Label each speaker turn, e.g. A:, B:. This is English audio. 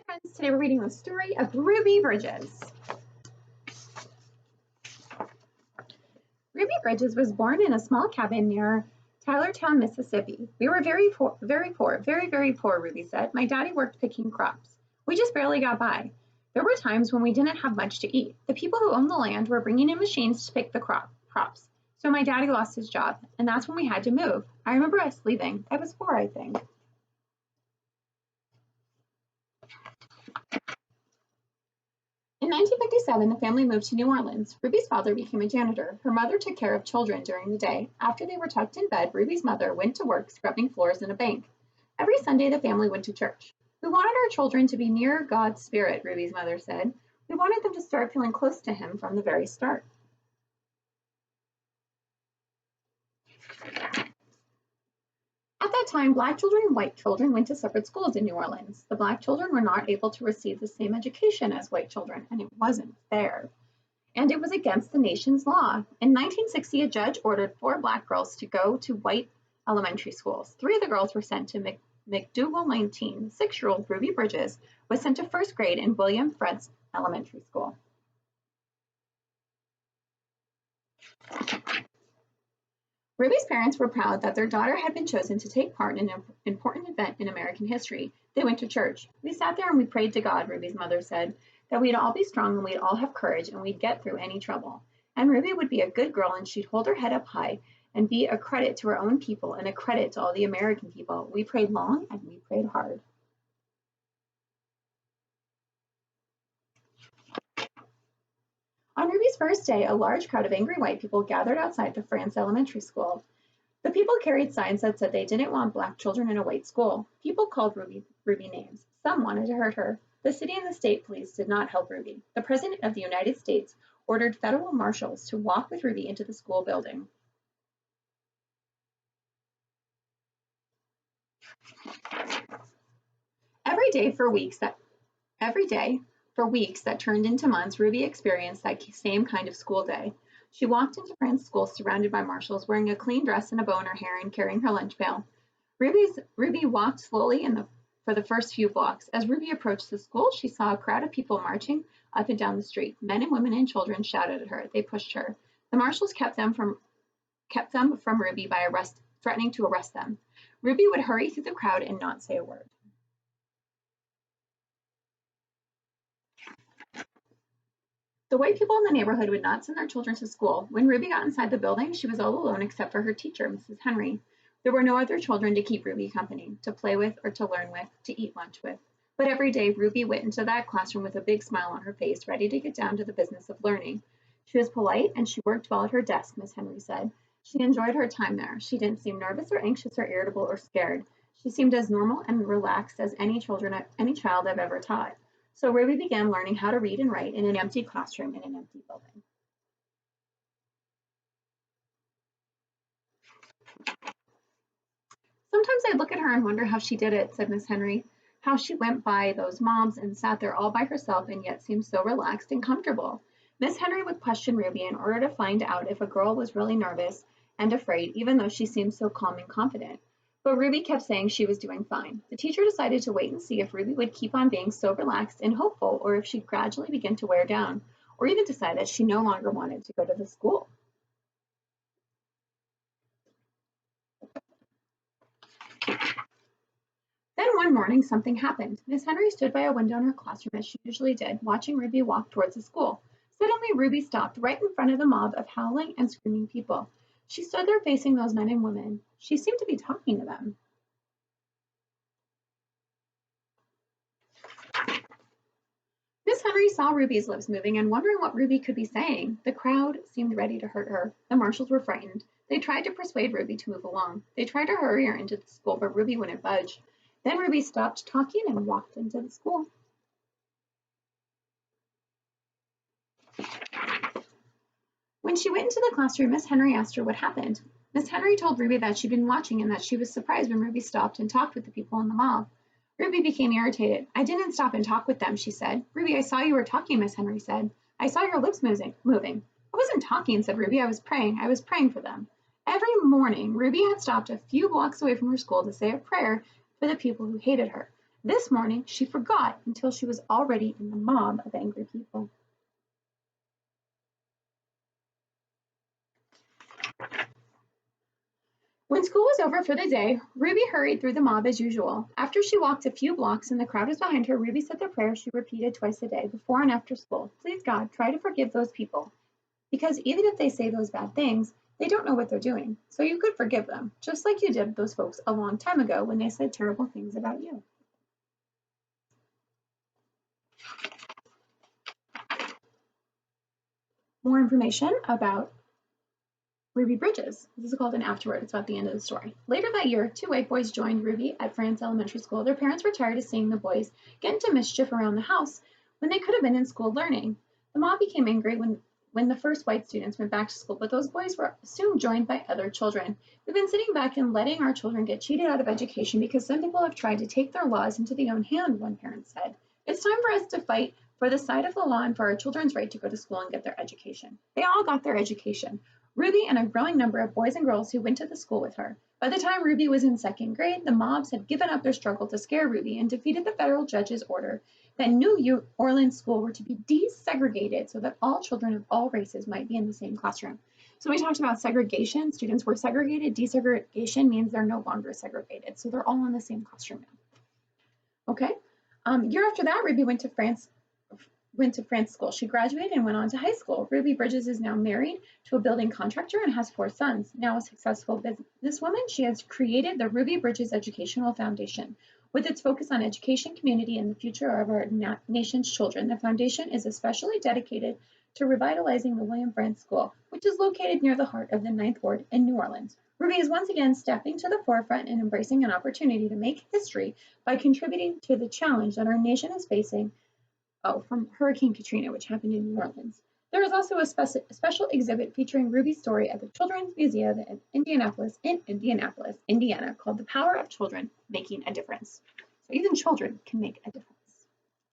A: Friends, today we're reading the story of Ruby Bridges. Ruby Bridges was born in a small cabin near Tylertown, Mississippi. We were very poor, Ruby said. My daddy worked picking crops. We just barely got by. There were times when we didn't have much to eat. The people who owned the land were bringing in machines to pick the crops. So my daddy lost his job, and that's when we had to move. I remember us leaving. I was 4, I think. In 1957, the family moved to New Orleans. Ruby's father became a janitor. Her mother took care of children during the day. After they were tucked in bed, Ruby's mother went to work scrubbing floors in a bank. Every Sunday, the family went to church. We wanted our children to be near God's Spirit, Ruby's mother said. We wanted them to start feeling close to Him from the very start. At that time, Black children and white children went to separate schools in New Orleans. The Black children were not able to receive the same education as white children, and it wasn't fair. And it was against the nation's law. In 1960, a judge ordered 4 Black girls to go to white elementary schools. 3 of the girls were sent to McDougal 19. 6-year-old Ruby Bridges was sent to 1st grade in William Fred's elementary school. Ruby's parents were proud that their daughter had been chosen to take part in an important event in American history. They went to church. We sat there and we prayed to God, Ruby's mother said, that we'd all be strong and we'd all have courage and we'd get through any trouble. And Ruby would be a good girl and she'd hold her head up high and be a credit to her own people and a credit to all the American people. We prayed long and we prayed hard. On Ruby's first day, a large crowd of angry white people gathered outside the France Elementary School. The people carried signs that said they didn't want Black children in a white school. People called Ruby names. Some wanted to hurt her. The city and the state police did not help Ruby. The President of the United States ordered federal marshals to walk with Ruby into the school building. Every day for weeks that turned into months, Ruby experienced that same kind of school day. She walked into Fran's school surrounded by marshals, wearing a clean dress and a bow in her hair and carrying her lunch pail. Ruby walked slowly for the first few blocks. As Ruby approached the school, she saw a crowd of people marching up and down the street. Men and women and children shouted at her. They pushed her. The marshals kept them from Ruby by threatening to arrest them. Ruby would hurry through the crowd and not say a word. The white people in the neighborhood would not send their children to school. When Ruby got inside the building, she was all alone except for her teacher, Mrs. Henry. There were no other children to keep Ruby company, to play with or to learn with, to eat lunch with. But every day, Ruby went into that classroom with a big smile on her face, ready to get down to the business of learning. She was polite and she worked well at her desk, Miss Henry said. She enjoyed her time there. She didn't seem nervous or anxious or irritable or scared. She seemed as normal and relaxed as any child I've ever taught. So Ruby began learning how to read and write in an empty classroom in an empty building. Sometimes I look at her and wonder how she did it, said Miss Henry, how she went by those mobs and sat there all by herself and yet seemed so relaxed and comfortable. Miss Henry would question Ruby in order to find out if a girl was really nervous and afraid, even though she seemed so calm and confident. But Ruby kept saying she was doing fine. The teacher decided to wait and see if Ruby would keep on being so relaxed and hopeful, or if she'd gradually begin to wear down, or even decide that she no longer wanted to go to the school. Then one morning, something happened. Miss Henry stood by a window in her classroom as she usually did, watching Ruby walk towards the school. Suddenly, Ruby stopped right in front of the mob of howling and screaming people. She stood there facing those men and women. She seemed to be talking to them. Miss Henry saw Ruby's lips moving and wondering what Ruby could be saying. The crowd seemed ready to hurt her. The marshals were frightened. They tried to persuade Ruby to move along. They tried to hurry her into the school, but Ruby wouldn't budge. Then Ruby stopped talking and walked into the school. When she went into the classroom, Miss Henry asked her what happened. Miss Henry told Ruby that she'd been watching and that she was surprised when Ruby stopped and talked with the people in the mob. Ruby became irritated. I didn't stop and talk with them, she said. Ruby, I saw you were talking, Miss Henry said. I saw your lips moving. I wasn't talking, said Ruby. I was praying. I was praying for them. Every morning, Ruby had stopped a few blocks away from her school to say a prayer for the people who hated her. This morning, she forgot until she was already in the mob of angry people. When school was over for the day, Ruby hurried through the mob as usual. After she walked a few blocks and the crowd was behind her, Ruby said the prayer she repeated twice a day, before and after school. Please God, try to forgive those people. Because even if they say those bad things, they don't know what they're doing. So you could forgive them, just like you did those folks a long time ago when they said terrible things about you. More information about Ruby Bridges. This is called an afterword. It's about the end of the story. Later that year, two white boys joined Ruby at France Elementary School. Their parents were tired of seeing the boys get into mischief around the house when they could have been in school learning. The mob became angry when the first white students went back to school, but those boys were soon joined by other children. We've been sitting back and letting our children get cheated out of education because some people have tried to take their laws into their own hand, one parent said. It's time for us to fight for the side of the law and for our children's right to go to school and get their education. They all got their education. Ruby and a growing number of boys and girls who went to the school with her. By the time Ruby was in second grade, the mobs had given up their struggle to scare Ruby and defeated the federal judge's order that New Orleans school were to be desegregated so that all children of all races might be in the same classroom. So we talked about segregation. Students were segregated. Desegregation means they're no longer segregated. So they're all in the same classroom now. Okay. Year after that, Ruby went to France school. She graduated and went on to high school. Ruby Bridges is now married to a building contractor and has 4 sons. Now a successful businesswoman, she has created the Ruby Bridges Educational Foundation. With its focus on education, community, and the future of our nation's children, the foundation is especially dedicated to revitalizing the William Frantz School, which is located near the heart of the Ninth Ward in New Orleans. Ruby is once again stepping to the forefront and embracing an opportunity to make history by contributing to the challenge that our nation is facing from Hurricane Katrina, which happened in New Orleans. There is also a special exhibit featuring Ruby's story at the Children's Museum in Indianapolis, Indiana, called The Power of Children Making a Difference. So even children can make a difference.